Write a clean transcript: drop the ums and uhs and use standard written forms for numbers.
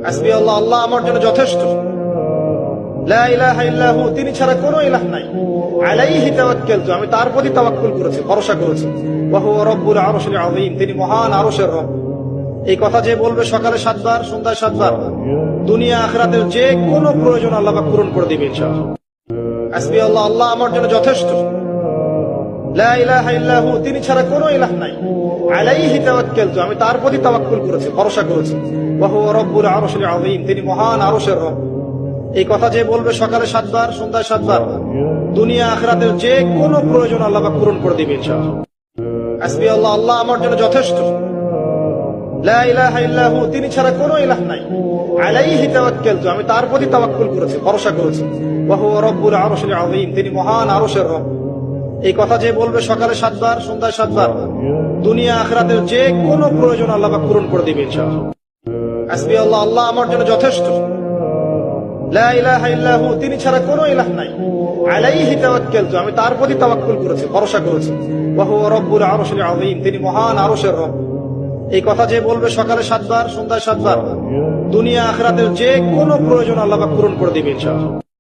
হাসবি আল্লাহ, আল্লাহ আমার জন্য যথেষ্ট। লা ইলাহা ইল্লাহু, তিনি ছাড়া কোনো ইলাহ নাই। আলাইহি তাওয়াক্কালতু, আমি তার প্রতি তাওয়াক্কুল করেছি, ভরসা করেছি। ওয়া হুয়া রাব্বুল আরশিল আযীম, তিনি মহান আরশের রব। এই কথা যে বলবে সকালে 7 বার, সন্ধ্যায় 7 বার, দুনিয়া আখিরাতের যে কোনো প্রয়োজন আল্লাহ পাক পূরণ করে দিবেন ইনশাআল্লাহ। হাসবি আল্লাহ, আল্লাহ আমার জন্য যথেষ্ট। লা ইলাহা ইল্লাহু, তিনি ছাড়া কোনো ইলাহ নাই। আলাইহি তাওয়াক্কালতু, আমি তার প্রতি তাওয়াক্কুল করেছি, ভরসা করেছি। ওয়া হুয়া রাব্বুল আরশিল আযীম, তিনি মহান আরশের রব। এই কথা যে বলবে সকালে 7 বার, সন্ধ্যায় 7 বার, দুনিয়া আখিরাতের যে কোনো প্রয়োজন আল্লাহ পাক পূরণ করে দিবেন ইনশাআল্লাহ। হাসবি আল্লাহ, আল্লাহ আমার জন্য যথেষ্ট। লা ইলাহা ইল্লাহু, তিনি ছাড়া কোনো ইলাহ নাই। আলাইহি তাওয়াক্কালতু, আমি তার প্রতি তাওয়াক্কুল করেছি, ভরসা করেছি। ওয়া হুয়া রাব্বুল আরশিল আযীম, তিনি মহান আরশের রব। এই কথা যে বলবে সকালে 7 বার, সন্ধ্যায় 7 বার, দুনিয়া আখিরাতের যে কোনো প্রয়োজন আল্লাহ পাক পূরণ করে দিবেন ইনশাআল্লাহ। হাসবি আল্লাহ, আল্লাহ আমার জন্য যথেষ্ট। লা ইলাহা ইল্লাহু, তিনি ছাড়া কোনো ইলাহ নাই। আলাইহি তাওয়াক্কালতু, আমি তার প্রতি তাওয়াক্কুল করেছি, ভরসা করেছি। ওয়া হুয়া রাব্বুল আরশিল আযীম, তিনি মহান আরশের রব। এই কথা যে বলবে সকালে 7 বার, সন্ধ্যায় 7 বার, দুনিয়া আখিরাতের যে কোনো প্রয়োজন আল্লাহ পাক পূরণ করে দিবেন ইনশাআল্লাহ।